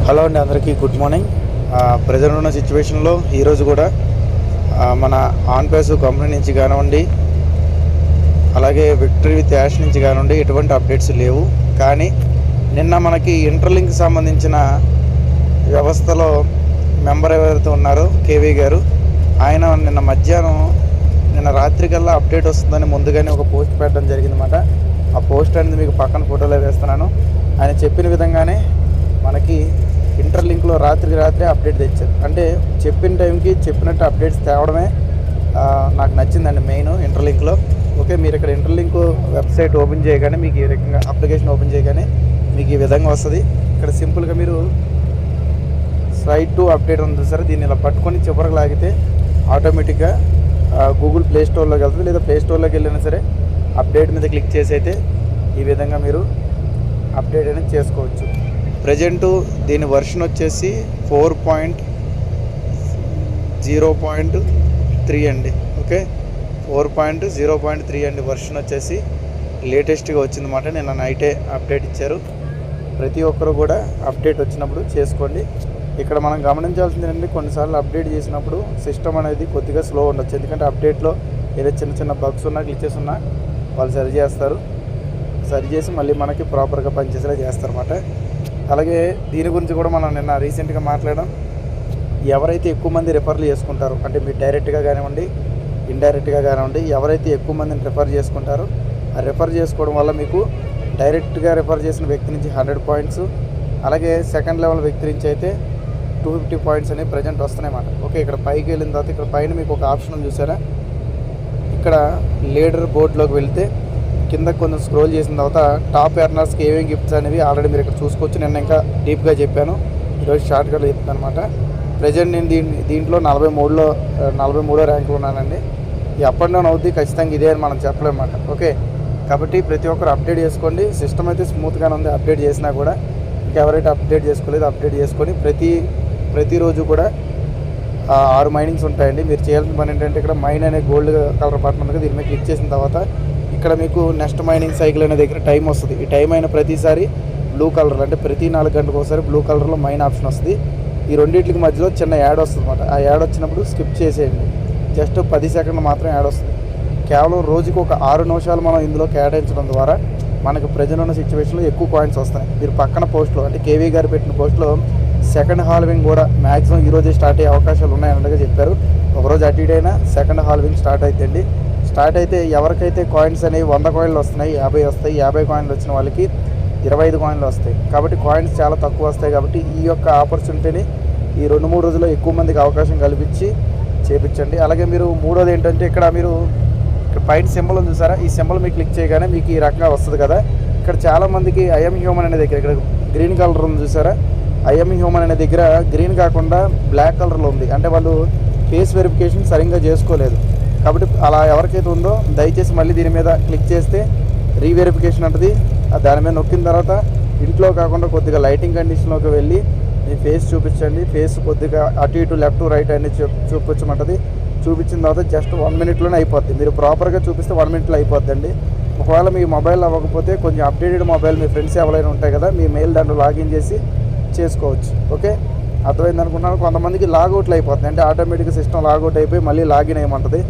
Hello అండి, అందరికీ good morning. Present ఉన్న సిచ్యువేషన్లో ఈరోజు కూడా మన ఆన్ పేస్ కంపెనీ నుంచి కానివ్వండి, అలాగే విక్టరీ విత్ యాష్ నుంచి కానివ్వండి, ఎటువంటి అప్డేట్స్ లేవు. కానీ నిన్న మనకి ఇంటర్లింక్ సంబంధించిన వ్యవస్థలో మెంబర్ ఎవరైతే ఉన్నారో కేవీ గారు, ఆయన నిన్న రాత్రి కల్లా అప్డేట్ వస్తుందని ముందుగానే ఒక పోస్ట్ పెట్టడం జరిగిందన్నమాట. ఆ పోస్ట్ అనేది మీకు పక్కన ఫోటోలో వేస్తున్నాను. ఆయన చెప్పిన విధంగానే మనకి ఇంటర్లింక్లో రాత్రికి రాత్రే అప్డేట్ తెచ్చారు. అంటే చెప్పిన టైంకి చెప్పినట్టు అప్డేట్స్ తేవడమే నాకు నచ్చిందండి మెయిన్ ఇంటర్లింక్లో. ఓకే, మీరు ఇక్కడ ఇంటర్లింక్ వెబ్సైట్ ఓపెన్ చేయగానే మీకు ఈ రకంగా అప్లికేషన్ ఓపెన్ చేయగానే మీకు ఈ విధంగా వస్తుంది. ఇక్కడ సింపుల్గా మీరు స్ట్రైట్ టు అప్డేట్ ఉంది సరే, దీన్ని ఇలా పట్టుకొని చివరికి లాగితే ఆటోమేటిక్గా గూగుల్ ప్లే స్టోర్లోకి వెళ్తుంది. లేదా ప్లే స్టోర్లోకి వెళ్ళినా సరే అప్డేట్ మీద క్లిక్ చేసి అయితే ఈ విధంగా మీరు అప్డేట్ అనేది చేసుకోవచ్చు. ప్రజెంటు దీని వర్షన్ వచ్చేసి 4.0.3 అండి. ఓకే, 4.0.3 అండి వర్షన్ వచ్చేసి లేటెస్ట్గా వచ్చిందన్నమాట. నిన్న నైటే అప్డేట్ ఇచ్చారు. ప్రతి ఒక్కరు కూడా అప్డేట్ వచ్చినప్పుడు చేసుకోండి. ఇక్కడ మనం గమనించాల్సింది ఏంటంటే, కొన్నిసార్లు అప్డేట్ చేసినప్పుడు సిస్టమ్ అనేది కొద్దిగా స్లో ఉండొచ్చు. ఎందుకంటే అప్డేట్లో ఏదో చిన్న చిన్న బగ్స్ ఉన్నా గ్లిచెస్ ఉన్నా వాళ్ళు సరి చేసి మళ్ళీ మనకి ప్రాపర్గా పనిచేసేలా చేస్తారన్నమాట. అలాగే దీని గురించి కూడా మనం నిన్న రీసెంట్గా మాట్లాడడం, ఎవరైతే ఎక్కువ మంది రిఫర్లు చేసుకుంటారో, అంటే మీరు డైరెక్ట్గా కానివ్వండి ఇండైరెక్ట్గా కానివ్వండి, ఎవరైతే ఎక్కువ మందిని రిఫర్ చేసుకుంటారో ఆ రిఫర్ చేసుకోవడం వల్ల మీకు డైరెక్ట్గా రిఫర్ చేసిన వ్యక్తి నుంచి 100 పాయింట్స్, అలాగే సెకండ్ లెవెల్ వ్యక్తి నుంచి అయితే 250 పాయింట్స్ అనేవి ప్రజెంట్ వస్తున్నాయి అన్నమాట. ఓకే, ఇక్కడ పైకి వెళ్ళిన తర్వాత ఇక్కడ పైన మీకు ఒక ఆప్షన్ చూసారా, ఇక్కడ లీడర్ బోర్డులోకి వెళ్తే కింద కొంచెం స్క్రోల్ చేసిన తర్వాత టాప్ ఎర్నర్స్కి ఏమేమి గిఫ్ట్స్ అనేవి ఆల్రెడీ మీరు ఇక్కడ చూసుకోవచ్చు. నిన్న ఇంకా డీప్గా చెప్పాను, ఈరోజు షార్ట్కట్లో చెప్తాను అనమాట. ప్రజెంట్ నేను దీంట్లో 43 ర్యాంకులు ఉన్నానండి. ఈ అప్ అండ్ డౌన్ అవుద్ది ఖచ్చితంగా, ఇదే అని మనం చెప్పలేమన్నమాట. ఓకే, కాబట్టి ప్రతి ఒక్కరు అప్డేట్ చేసుకోండి. సిస్టమ్ అయితే స్మూత్గానే ఉంది. అప్డేట్ చేసినా కూడా ఇంకెవరైతే అప్డేట్ చేసుకోలేదు అప్డేట్ చేసుకొని ప్రతిరోజు కూడా 6 మైనింగ్స్ ఉంటాయండి. మీరు చేయాల్సిన పని ఏంటంటే, ఇక్కడ మైన్ అనే గోల్డ్ కలర్ బటన్ ఉంది, దీని మీద క్లిక్ చేసిన తర్వాత ఇక్కడ మీకు నెక్స్ట్ మైనింగ్ సైకిల్ అనే దగ్గర టైం వస్తుంది. ఈ టైం అయిన ప్రతిసారి బ్లూ కలర్, అంటే ప్రతి 4 గంటలకు ఒకసారి బ్లూ కలర్లో మైన్ ఆప్షన్ వస్తుంది. ఈ రెండింటికి మధ్యలో చిన్న యాడ్ వస్తుంది అనమాట. ఆ యాడ్ వచ్చినప్పుడు స్కిప్ చేసేయండి. జస్ట్ 10 సెకండ్లు మాత్రం యాడ్ వస్తుంది. కేవలం రోజుకి ఒక 6 నిమిషాలు మనం ఇందులో కేటాయించడం ద్వారా మనకు ప్రజెంట్ ఉన్న సిచ్యువేషన్లో ఎక్కువ పాయింట్స్ వస్తాయి. మీరు పక్కన పోస్ట్లో, అంటే కేవీ గారు పెట్టిన పోస్ట్లో సెకండ్ హాల్వింగ్ కూడా మ్యాక్సిమం ఈరోజే స్టార్ట్ అయ్యే అవకాశాలు ఉన్నాయన్నట్టుగా చెప్పారు. ఒకరోజు అటు ఇటు అయినా సెకండ్ హాల్వింగ్ స్టార్ట్ అవుతుంది. స్టార్ట్ అయితే ఎవరికైతే కాయిన్స్ అనేవి 100 కాయిన్లు వస్తున్నాయి, 50 వస్తాయి, 50 కాయిన్లు వచ్చిన వాళ్ళకి 25 కాయిన్లు వస్తాయి. కాబట్టి కాయిన్స్ చాలా తక్కువ వస్తాయి. కాబట్టి ఈ యొక్క ఆపర్చునిటీని ఈ 2-3 రోజుల్లో ఎక్కువ మందికి అవకాశం కల్పించి చేపించండి. అలాగే మీరు మూడోది ఏంటంటే, ఇక్కడ పైన సింబల్ ఉంది చూసారా, ఈ సింబల్ మీకు క్లిక్ చేయగానే మీకు ఈ రకంగా వస్తుంది కదా. ఇక్కడ చాలామందికి ఐఎమ్ హ్యూమన్ అనే దగ్గర ఇక్కడ గ్రీన్ కలర్ ఉంది చూసారా, ఐఎమ్ హ్యూమన్ అనే దగ్గర గ్రీన్ కాకుండా బ్లాక్ కలర్లో ఉంది. అంటే వాళ్ళు ఫేస్ వెరిఫికేషన్ సరిగ్గా చేసుకోలేదు. కాబట్టి అలా ఎవరికైతే ఉందో దయచేసి మళ్ళీ దీని మీద క్లిక్ చేస్తే రీవెరిఫికేషన్ ఉంటుంది. దాని మీద నొక్కిన తర్వాత ఇంట్లో కాకుండా కొద్దిగా లైటింగ్ కండిషన్లోకి వెళ్ళి మీ ఫేస్ చూపించండి. ఫేస్ కొద్దిగా అటు ఇటు లెఫ్ట్ రైట్ అన్ని చూపించమంటుంది. చూపించిన తర్వాత జస్ట్ 1 మినిట్లోనే అయిపోద్ది. మీరు ప్రాపర్గా చూపిస్తే 1 మినిట్లో అయిపోద్దండి. ఒకవేళ మీ మొబైల్ అవ్వకపోతే కొంచెం అప్డేటెడ్ మొబైల్ మీ ఫ్రెండ్స్ ఎవరైనా ఉంటాయి కదా, మీ మెయిల్ దాంట్లో లాగిన్ చేసి చేసుకోవచ్చు. ఓకే, అర్థమైంది అనుకుంటున్నాను. కొంతమందికి లాగౌట్లు అయిపోతుంది, అంటే ఆటోమేటిక్గా సిస్టమ్ లాగౌట్ అయిపోయి మళ్ళీ లాగిన్ అయ్యమంటుంది.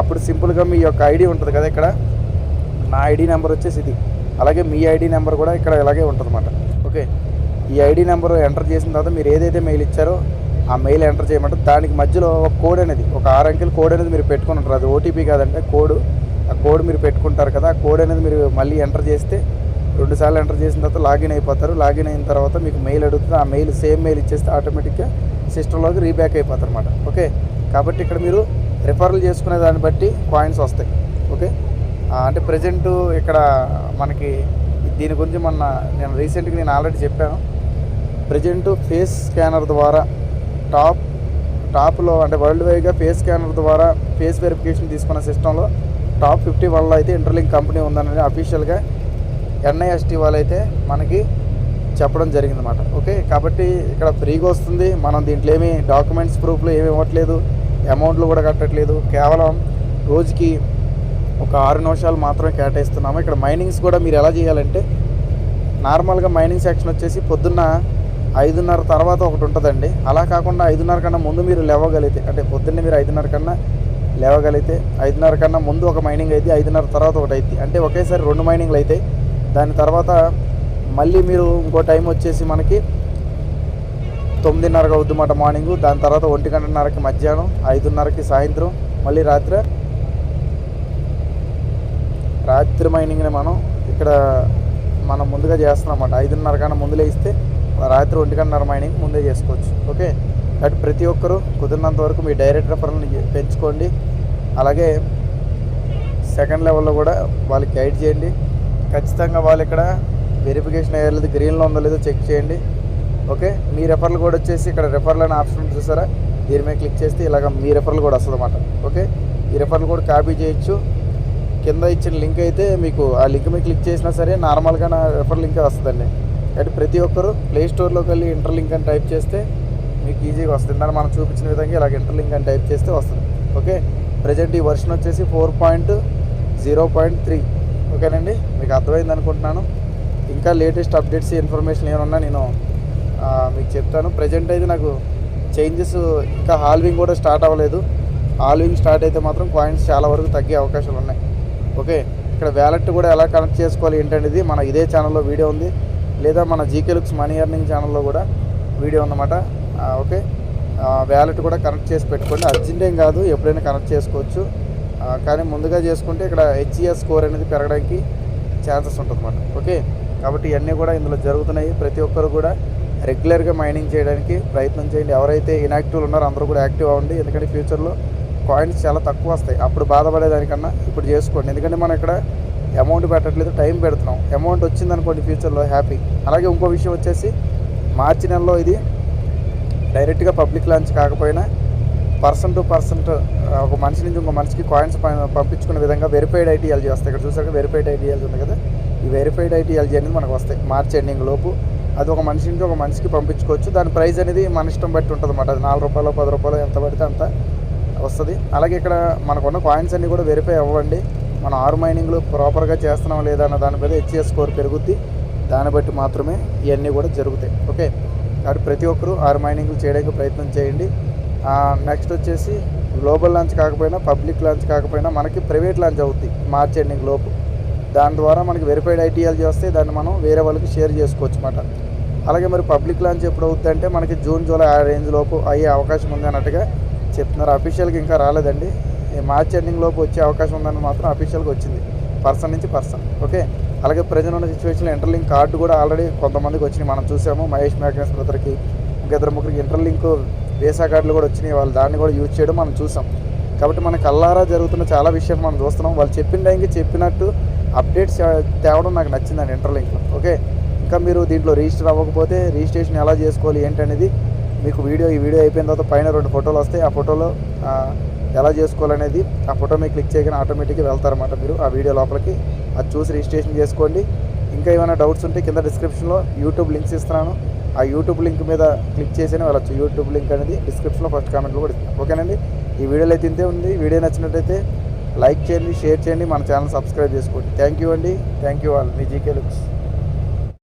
అప్పుడు సింపుల్గా మీ యొక్క ఐడి ఉంటుంది కదా, ఇక్కడ నా ఐడి నెంబర్ వచ్చేసి ఇది, అలాగే మీ ఐడి నెంబర్ కూడా ఇక్కడ ఇలాగే ఉంటుంది అన్నమాట. ఓకే, ఈ ఐడి నెంబర్ ఎంటర్ చేసిన తర్వాత మీరు ఏదైతే మెయిల్ ఇచ్చారో ఆ మెయిల్ ఎంటర్ చేయమంటారు. దానికి మధ్యలో ఒక కోడ్ అనేది, ఒక 6 అంకెల కోడ్ అనేది మీరు పెట్టుకుని ఉంటారు. అది ఓటీపీ కాదంటే కోడ్. ఆ కోడ్ మీరు పెట్టుకుంటారు కదా, ఆ కోడ్ అనేది మీరు మళ్ళీ ఎంటర్ చేస్తే 2 సార్లు ఎంటర్ చేసిన తర్వాత లాగిన్ అయిపోతారు. లాగిన్ అయిన తర్వాత మీకు మెయిల్ అడుగుతుంది. ఆ మెయిల్ సేమ్ మెయిల్ ఇచ్చేస్తే ఆటోమేటిక్గా సిస్టంలోకి రీబ్యాక్ అయిపోతారు అన్నమాట. ఓకే, కాబట్టి ఇక్కడ మీరు రిఫరల్ చేసుకునే దాన్ని బట్టి కాయిన్స్ వస్తాయి. ఓకే, అంటే ప్రజెంట్ ఇక్కడ మనకి దీని గురించి నేను రీసెంట్గా ఆల్రెడీ చెప్పాను. ప్రజెంట్ ఫేస్ స్కానర్ ద్వారా టాప్లో, అంటే వరల్డ్ వైడ్గా ఫేస్ స్కానర్ ద్వారా ఫేస్ వెరిఫికేషన్ తీసుకున్న సిస్టంలో టాప్ 50 వల్ల అయితే ఇంటర్లింక్ కంపెనీ ఉందని అఫీషియల్గా NIST వాళ్ళైతే మనకి చెప్పడం జరిగిందన్నమాట. ఓకే, కాబట్టి ఇక్కడ ఫ్రీగా వస్తుంది. మనం దీంట్లో ఏమీ డాక్యుమెంట్స్ ప్రూఫ్లు ఏమి ఇవ్వట్లేదు, అమౌంట్లు కూడా కట్టట్లేదు. కేవలం రోజుకి ఒక 6 నిమిషాలు మాత్రమే కేటాయిస్తున్నాము. ఇక్కడ మైనింగ్స్ కూడా మీరు ఎలా చేయాలంటే, నార్మల్గా మైనింగ్ సెక్షన్ వచ్చేసి పొద్దున్న 5:30 తర్వాత ఒకటి ఉంటుందండి. అలా కాకుండా 5:30 కన్నా ముందు మీరు లేవగలిగితే, అంటే పొద్దున్నే మీరు 5:30 కన్నా లేవగలిగితే 5:30 కన్నా ముందు ఒక మైనింగ్ అయితే 5:30 తర్వాత ఒకటి అవుతుంది. అంటే ఒకేసారి 2 మైనింగ్లు అవుతాయి. దాని తర్వాత మళ్ళీ మీరు ఇంకో టైం వచ్చేసి మనకి 9:30కి అవుద్దన్నమాట మార్నింగు. దాని తర్వాత 1:30కి మధ్యాహ్నం, 5:30కి సాయంత్రం, మళ్ళీ రాత్రి మైనింగ్ని మనం ముందుగా చేస్తున్నాం అన్నమాట. 5:30 కన్నా ముందు లేస్తే రాత్రి 1:30 మైనింగ్ ముందే చేసుకోవచ్చు. ఓకే, కాబట్టి ప్రతి ఒక్కరూ కుదిరినంత వరకు మీ డైరెక్ట్ రెఫరల్ని పెంచుకోండి. అలాగే సెకండ్ లెవెల్లో కూడా వాళ్ళకి గైడ్ చేయండి. ఖచ్చితంగా వాళ్ళు ఇక్కడ వెరిఫికేషన్ అయ్యేది గ్రీన్లో ఉందో లేదో చెక్ చేయండి. ఓకే, మీ రెఫరల్ కూడా వచ్చేసి ఇక్కడ రెఫరల్ అనే ఆప్షన్ చూసారా, దీని మీద క్లిక్ చేస్తే ఇలాగ మీ రెఫరల్ కూడా వస్తుంది అన్నమాట. ఓకే, ఈ రెఫరల్ కూడా కాపీ చేయొచ్చు. కింద ఇచ్చిన లింక్ అయితే మీకు ఆ లింక్ మీద క్లిక్ చేసినా సరే నార్మల్గా నా రెఫరల్ లింకే వస్తుందండి. కాబట్టి ప్రతి ఒక్కరు ప్లే స్టోర్లోకి వెళ్ళి ఇంటర్లింక్ అని టైప్ చేస్తే మీకు ఈజీగా వస్తుంది. దాన్ని మనం చూపించిన విధంగా ఇలాగ ఇంటర్లింక్ అని టైప్ చేస్తే వస్తుంది. ఓకే, ప్రజెంట్ ఈ వర్షన్ వచ్చేసి 4.0.3. ఓకేనండి, మీకు అర్థమైంది అనుకుంటున్నాను. ఇంకా లేటెస్ట్ అప్డేట్స్ ఇన్ఫర్మేషన్ ఏమన్నా నేను మీకు చెప్తాను. ప్రజెంట్ అయితే నాకు చేంజెస్ ఇంకా హాల్వింగ్ కూడా స్టార్ట్ అవ్వలేదు. హాల్వింగ్ స్టార్ట్ అయితే మాత్రం కాయిన్స్ చాలా వరకు తగ్గే అవకాశాలు ఉన్నాయి. ఓకే, ఇక్కడ వ్యాలెట్ కూడా ఎలా కనెక్ట్ చేసుకోవాలి ఏంటనేది మన ఇదే ఛానల్లో వీడియో ఉంది, లేదా మన జీకే లుక్స్ మనీ ఎర్నింగ్ ఛానల్లో కూడా వీడియో ఉందన్నమాట. ఓకే, వ్యాలెట్ కూడా కనెక్ట్ చేసి పెట్టుకోండి. అర్జెంట్ ఏం కాదు, ఎప్పుడైనా కనెక్ట్ చేసుకోవచ్చు. కానీ ముందుగా చేసుకుంటే ఇక్కడ HES స్కోర్ అనేది పెరగడానికి ఛాన్సెస్ ఉంటుందన్నమాట. ఓకే, కాబట్టి ఇవన్నీ కూడా ఇందులో జరుగుతున్నాయి. ప్రతి ఒక్కరు కూడా రెగ్యులర్గా మైనింగ్ చేయడానికి ప్రయత్నం చేయండి. ఎవరైతే ఇన్యాక్టివ్లు ఉన్నారో అందరూ కూడా యాక్టివ్ అవ్వండి. ఎందుకంటే ఫ్యూచర్లో కాయిన్స్ చాలా తక్కువ వస్తాయి. అప్పుడు బాధపడేదానికన్నా ఇప్పుడు చేసుకోండి. ఎందుకంటే మనం ఇక్కడ అమౌంట్ పెట్టట్లేదు, టైం పెడుతున్నాం. అమౌంట్ వచ్చిందనుకోండి ఫ్యూచర్లో హ్యాపీ. అలాగే ఇంకో విషయం వచ్చేసి మార్చి నెలలో ఇది డైరెక్ట్గా పబ్లిక్ లాంచ్ కాకపోయినా పర్సన్ టు పర్సన్ ఒక మనిషి నుంచి ఇంకో మనిషికి కాయిన్స్ పంపించుకునే విధంగా వెరిఫైడ్ ఐటీఎల్జీ వస్తాయి. ఇక్కడ చూసాక వెరిఫైడ్ ఐటీఎల్జీ ఉంది కదా, ఈ వెరిఫైడ్ ఐటీఎల్జీ అనేది మనకు వస్తాయి మార్చి ఎండింగ్ లోపు. అది ఒక మనిషి నుంచి ఒక మనిషికి పంపించుకోవచ్చు. దాని ప్రైస్ అనేది మన ఇష్టం బట్టి ఉంటుంది అన్నమాట. అది 4 రూపాయలు 10 రూపాయలు ఎంత పడితే అంత వస్తుంది. అలాగే ఇక్కడ మనకున్న కాయిన్స్ అన్నీ కూడా వెరిఫై అవ్వండి. మనం 6 మైనింగ్లు ప్రాపర్గా చేస్తున్నాం లేదా అన్న దాని మీద HES స్కోర్ పెరుగుద్ది. దాన్ని బట్టి మాత్రమే ఇవన్నీ కూడా జరుగుతాయి. ఓకే, కాబట్టి ప్రతి ఒక్కరూ 6 మైనింగ్లు చేయడానికి ప్రయత్నం చేయండి. నెక్స్ట్ వచ్చేసి గ్లోబల్ లాంచ్ కాకపోయినా పబ్లిక్ లాంచ్ కాకపోయినా మనకి ప్రైవేట్ లాంచ్ అవుద్ది మార్చి ఎండింగ్ లోపు. దాని ద్వారా మనకి వెరిఫైడ్ ఐటీఎల్జీ వస్తే దాన్ని మనం వేరే వాళ్ళకి షేర్ చేసుకోవచ్చు అన్నమాట. అలాగే మరి పబ్లిక్ లాంచ్ ఎప్పుడు అవుద్ది అంటే మనకి జూన్ జూలై ఆ రేంజ్ లోపు అయ్యే అవకాశం ఉంది అన్నట్టుగా చెప్తున్నారు. అఫీషియల్గా ఇంకా రాలేదండి. మార్చి ఎండింగ్ లోపు వచ్చే అవకాశం ఉందని మాత్రం అఫీషియల్గా వచ్చింది పర్సన్ నుంచి పర్సన్. ఓకే, అలాగే ప్రజెంట్ ఉన్న సిచ్యువేషన్లో ఇంటర్లింక్ కార్డు కూడా ఆల్రెడీ కొంతమందికి వచ్చినాయి. మనం చూసాము మహేష్ మ్యాగ్నస్ బ్రదర్కి, ఇంకిద్దరు ముగ్గురికి ఇంటర్లింక్ వీసా కార్డులు కూడా వచ్చినాయి. వాళ్ళు దాన్ని కూడా యూజ్ చేయడం మనం చూసాం. కాబట్టి మనకు కల్లారా జరుగుతున్న చాలా విషయాలు మనం చూస్తున్నాం. వాళ్ళు చెప్పిన టైంకి చెప్పినట్టు అప్డేట్స్ తేవడం నాకు నచ్చిందండి ఇంటర్లింక్లో. ఓకే, ఇంకా మీరు దీంట్లో రిజిస్టర్ అవ్వకపోతే రిజిస్ట్రేషన్ ఎలా చేసుకోవాలి ఏంటనేది మీకు ఈ వీడియో అయిపోయిన తర్వాత పైన 2 ఫోటోలు వస్తాయి. ఆ ఫోటోలో ఎలా చేసుకోవాలనేది ఆ ఫోటో మీద క్లిక్ చేయగానే ఆటోమేటిక్గా వెళ్తారన్నమాట మీరు ఆ వీడియో లోపలికి. అది చూసి రిజిస్ట్రేషన్ చేసుకోండి. ఇంకా ఏమైనా డౌట్స్ ఉంటే కింద డిస్క్రిప్షన్లో యూట్యూబ్ లింక్స్ ఇస్తున్నాను. ఆ యూట్యూబ్ లింక్ మీద క్లిక్ చేసేనే వెళ్ళచ్చు. యూట్యూబ్ లింక్ అనేది డిస్క్రిప్షన్లో ఫస్ట్ కామెంట్లో కూడా ఇస్తాను. ఓకేనండి, ఈ వీడియోలో అయితే ఇంతే ఉంది. వీడియో నచ్చినట్టయితే లైక్ చేయండి, షేర్ చేయండి, మన ఛానల్ సబ్స్క్రైబ్ చేసుకోండి. థ్యాంక్ యూ అండి, thank you all. Me GK looks.